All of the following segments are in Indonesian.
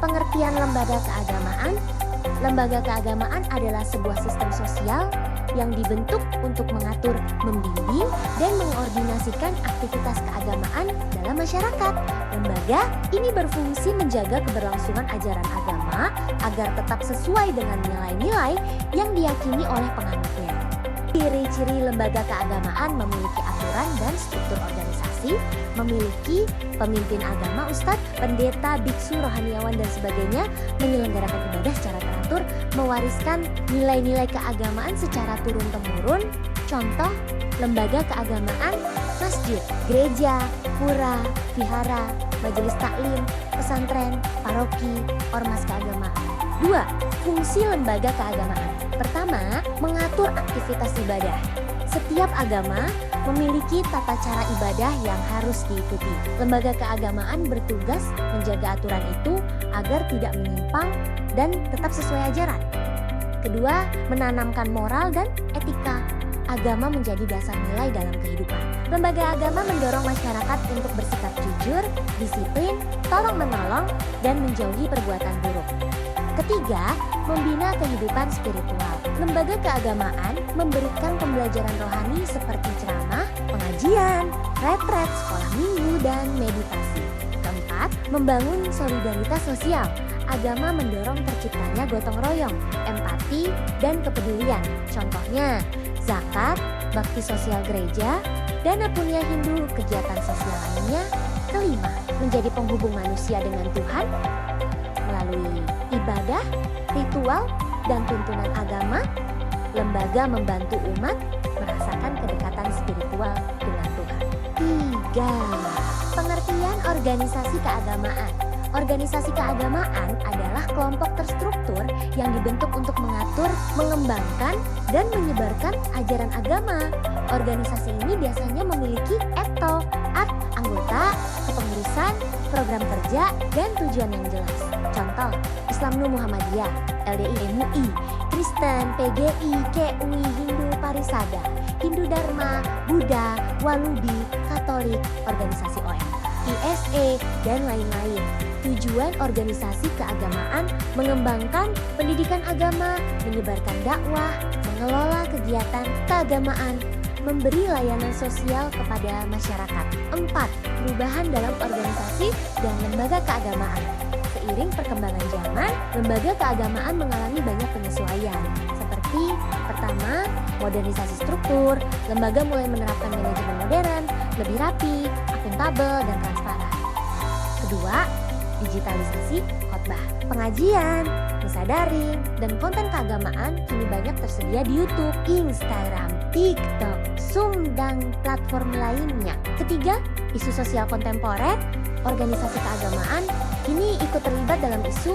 Pengertian lembaga keagamaan. Lembaga keagamaan adalah sebuah sistem sosial yang dibentuk untuk mengatur, membimbing, dan mengordinasikan aktivitas keagamaan dalam masyarakat. Lembaga ini berfungsi menjaga keberlangsungan ajaran agama agar tetap sesuai dengan nilai-nilai yang diyakini oleh penganutnya. Ciri-ciri lembaga keagamaan memiliki aturan dan struktur organisasi, memiliki pemimpin agama, ustadz, pendeta, biksu, rohaniawan, dan sebagainya, menyelenggarakan ibadah secara teratur, mewariskan nilai-nilai keagamaan secara turun-temurun. Contoh, lembaga keagamaan, masjid, gereja, pura, vihara, majelis taklim, pesantren, paroki, ormas keagamaan. 2. Fungsi lembaga keagamaan. Pertama, mengatur aktivitas ibadah. Setiap agama memiliki tata cara ibadah yang harus diikuti. Lembaga keagamaan bertugas menjaga aturan itu agar tidak menyimpang dan tetap sesuai ajaran. Kedua, menanamkan moral dan etika. Agama menjadi dasar nilai dalam kehidupan. Lembaga agama mendorong masyarakat untuk bersikap jujur, disiplin, tolong-menolong, dan menjauhi perbuatan buruk. Ketiga, membina kehidupan spiritual. Lembaga keagamaan memberikan pembelajaran rohani seperti ceramah, pengajian, retret, sekolah minggu, dan meditasi. Keempat, membangun solidaritas sosial. Agama mendorong terciptanya gotong royong, empati, dan kepedulian. Contohnya, zakat, bakti sosial gereja, dana punya Hindu, kegiatan sosial lainnya. Kelima, menjadi penghubung manusia dengan Tuhan melalui ibadah, ritual, dan tuntunan agama. Lembaga membantu umat merasakan kedekatan spiritual dengan Tuhan. 3. Pengertian organisasi keagamaan. Organisasi keagamaan adalah kelompok terstruktur yang dibentuk untuk mengatur, mengembangkan, dan menyebarkan ajaran agama. Organisasi ini biasanya memiliki etol, anggota, kepengurusan, program kerja, dan tujuan yang jelas. Contoh, Islamnu Muhammadiyah, LDI MUI, Kristen, PGI, KUI, Hindu Parisada, Hindu Dharma, Buddha, Walubi, Katolik, organisasi OMK, ISE, dan lain-lain. Tujuan organisasi keagamaan mengembangkan pendidikan agama, menyebarkan dakwah, mengelola kegiatan keagamaan, memberi layanan sosial kepada masyarakat. 4. Perubahan dalam organisasi dan lembaga keagamaan. Seiring perkembangan zaman, lembaga keagamaan mengalami banyak penyesuaian. Seperti pertama, modernisasi struktur, lembaga mulai menerapkan manajemen modern, lebih rapi, akuntabel, dan transparan. Kedua, digitalisasi khotbah, pengajian, misa daring, dan konten keagamaan kini banyak tersedia di YouTube, Instagram, TikTok, Zoom, dan platform lainnya. Ketiga, isu sosial kontemporer, organisasi keagamaan kini ikut terlibat dalam isu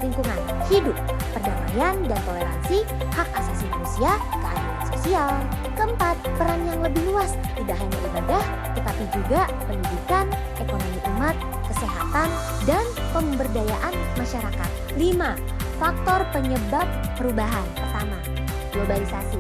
lingkungan hidup, perdamaian dan toleransi, hak asasi manusia, keadilan sosial. Keempat, peran yang lebih luas, tidak hanya ibadah, tetapi juga pendidikan, ekonomi umat, kesehatan, dan pemberdayaan masyarakat. 5. Faktor penyebab perubahan. Pertama, globalisasi.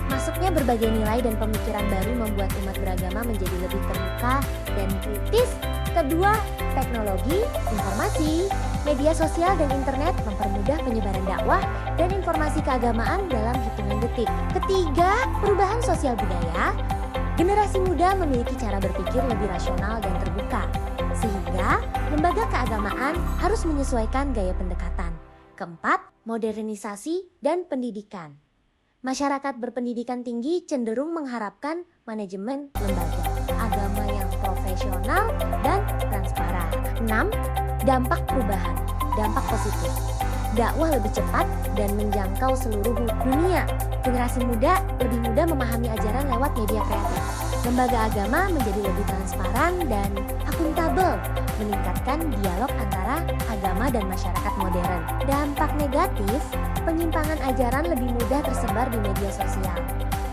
Masuknya berbagai nilai dan pemikiran baru membuat umat beragama menjadi lebih terbuka dan kritis. Kedua, teknologi, informasi, media sosial dan internet mempermudah penyebaran dakwah dan informasi keagamaan dalam hitungan detik. Ketiga, perubahan sosial budaya. Generasi muda memiliki cara berpikir lebih rasional dan terbuka, sehingga lembaga keagamaan harus menyesuaikan gaya pendekatan. Keempat, modernisasi dan pendidikan. Masyarakat berpendidikan tinggi cenderung mengharapkan manajemen lembaga agama yang profesional dan transparan. 6. Dampak perubahan, dampak positif. Dakwah lebih cepat dan menjangkau seluruh dunia. Generasi muda lebih mudah memahami ajaran lewat media kreatif. Lembaga agama menjadi lebih transparan dan akuntabel, meningkatkan dialog antara agama dan masyarakat modern. Dampak negatif, penyimpangan ajaran lebih mudah tersebar di media sosial.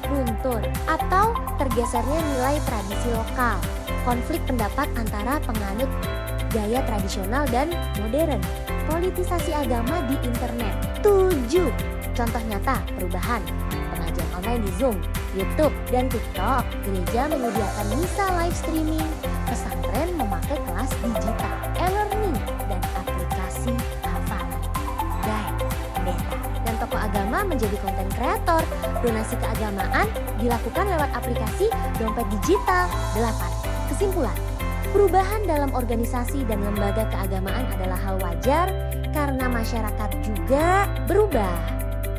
Luntur atau tergesernya nilai tradisi lokal. Konflik pendapat antara penganut gaya tradisional dan modern. Politisasi agama di internet. 7. Contoh nyata perubahan. Pengajian online di Zoom, YouTube, dan TikTok. Gereja menyediakan misa live streaming. Pesantren memakai kelas digital, e-learning, dan aplikasi tokoh agama menjadi konten kreator. Donasi keagamaan dilakukan lewat aplikasi dompet digital. 8. Kesimpulan, perubahan dalam organisasi dan lembaga keagamaan adalah hal wajar karena masyarakat juga berubah.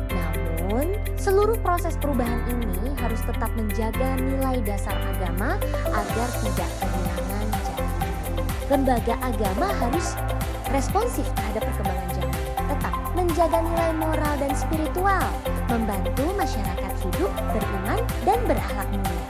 Namun, seluruh proses perubahan ini harus tetap menjaga nilai dasar agama agar tidak kehilangan jati diri. Lembaga agama harus responsif terhadap perkembangan zaman, tetap menjaga nilai moral dan spiritual, membantu masyarakat hidup beriman dan berakhlak mulia.